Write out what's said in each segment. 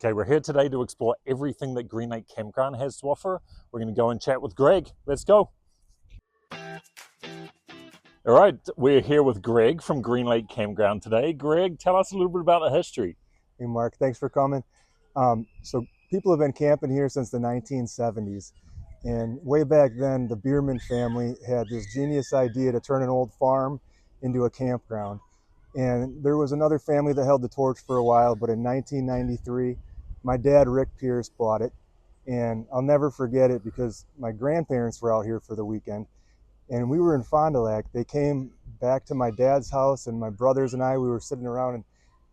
Okay, we're here today to explore everything that Green Lake Campground has to offer. We're going to go and chat with Greg. Let's go. All right, we're here with Greg from Green Lake Campground today. Greg, tell us a little bit about the history. Hey, Mark, thanks for coming. So people have been camping here since the 1970s. And way back then, the Bierman family had this genius idea to turn an old farm into a campground. And there was another family that held the torch for a while, but in 1993, my dad, Rick Pierce, bought it. And I'll never forget it because my grandparents were out here for the weekend. And we were in Fond du Lac. They came back to my dad's house, and my brothers and I, we were sitting around, and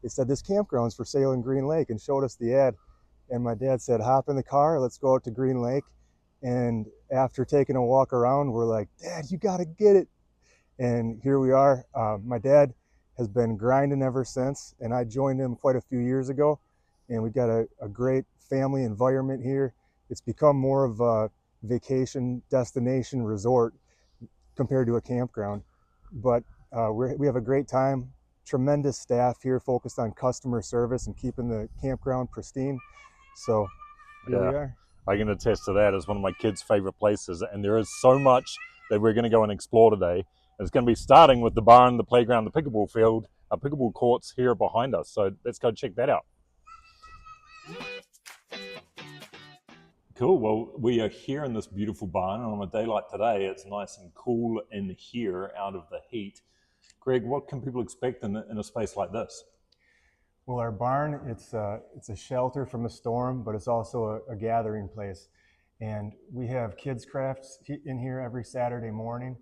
they said, "This campground's for sale in Green Lake," and showed us the ad. And my dad said, "Hop in the car, let's go out to Green Lake." And after taking a walk around, we're like, "Dad, you got to get it." And here we are. My dad has been grinding ever since, and I joined him quite a few years ago. And we got a great family environment here. It's become more of a vacation destination resort compared to a campground. But we have a great time, tremendous staff here focused on customer service and keeping the campground pristine. So here we are. I can attest to that. It's one of my kids' favorite places, and there is so much that we're going to go and explore today. It's going to be starting with the barn, the playground, the pickleball field, pickleball courts here behind us. So let's go check that out. Cool. Well, we are here in this beautiful barn, and on a day like today, it's nice and cool in here out of the heat. Greg, what can people expect in a space like this? Well, our barn, it's a shelter from a storm, but it's also a gathering place. And we have kids crafts in here every Saturday morning.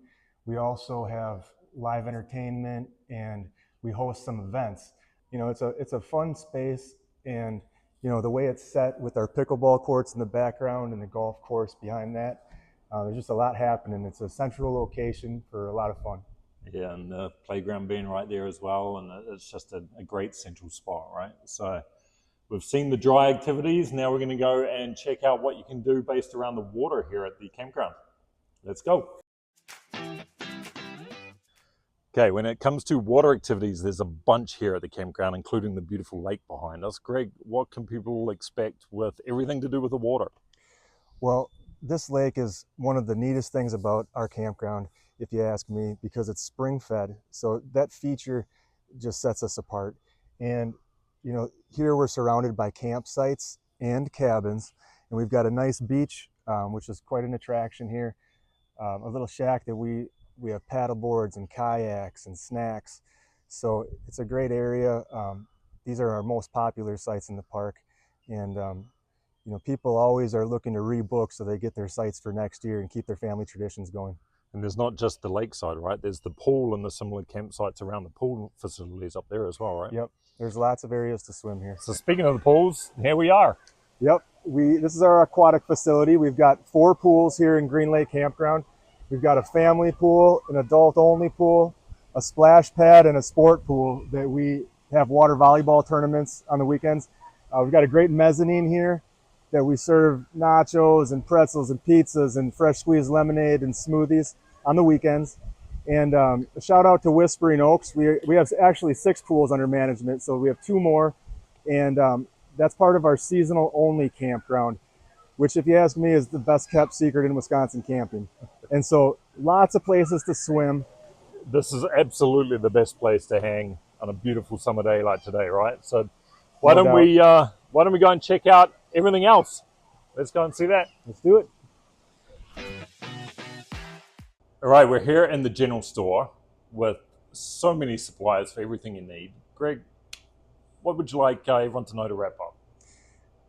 We also have live entertainment, and we host some events. You know, it's a fun space, and you know, the way it's set with our pickleball courts in the background and the golf course behind that, there's just a lot happening. It's a central location for a lot of fun. Yeah, and the playground being right there as well, and it's just a great central spot, right? So we've seen the dry activities. Now we're going to go and check out what you can do based around the water here at the campground. Let's go. Okay, when it comes to water activities, there's a bunch here at the campground, including the beautiful lake behind us. Greg, what can people expect with everything to do with the water? Well, this lake is one of the neatest things about our campground, if you ask me, because it's spring fed. So that feature just sets us apart. And, you know, here we're surrounded by campsites and cabins, and we've got a nice beach, which is quite an attraction here. A little shack that we have paddle boards and kayaks and snacks. So it's a great area. These are our most popular sites in the park. And, you know, people always are looking to rebook so they get their sites for next year and keep their family traditions going. And there's not just the lakeside, right? There's the pool and the similar campsites around the pool facilities up there as well, right? Yep. There's lots of areas to swim here. So speaking of the pools, here we are. Yep. This is our aquatic facility. We've got 4 pools here in Green Lake Campground. We've got a family pool, an adult-only pool, a splash pad, and a sport pool that we have water volleyball tournaments on the weekends. We've got a great mezzanine here that we serve nachos and pretzels and pizzas and fresh squeezed lemonade and smoothies on the weekends. And a shout out to Whispering Oaks. We have actually 6 pools under management, so we have 2 more. And that's part of our seasonal only campground, which, if you ask me, is the best kept secret in Wisconsin camping. And so lots of places to swim. This is absolutely the best place to hang on a beautiful summer day like today, right? So why don't we go and check out everything else? Let's go and see that. Let's do it. All right, we're here in the general store with so many supplies for everything you need. Greg, what would you like everyone to know to wrap up?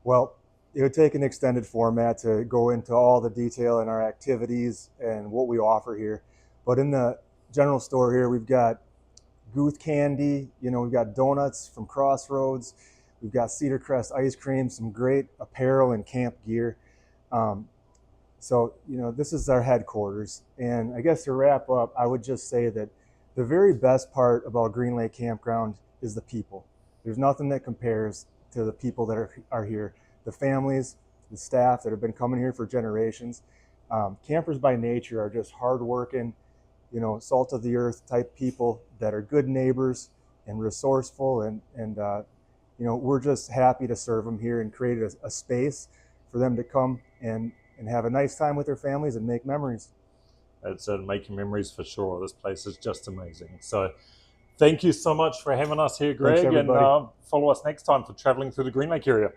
Well, it would take an extended format to go into all the detail in our activities and what we offer here. But in the general store here, we've got Guth candy, you know, we've got donuts from Crossroads, we've got Cedar Crest ice cream, some great apparel and camp gear. So, you know, this is our headquarters. And I guess to wrap up, I would just say that the very best part about Green Lake Campground is the people. There's nothing that compares to the people that are here. The families, the staff that have been coming here for generations. Campers by nature are just hardworking, you know, salt of the earth type people that are good neighbors and resourceful and we're just happy to serve them here and create a space for them to come and have a nice time with their families and make memories. It's making memories for sure. This place is just amazing. So thank you so much for having us here, Thanks, Greg, and everybody. follow us next time for traveling through the Green Lake area.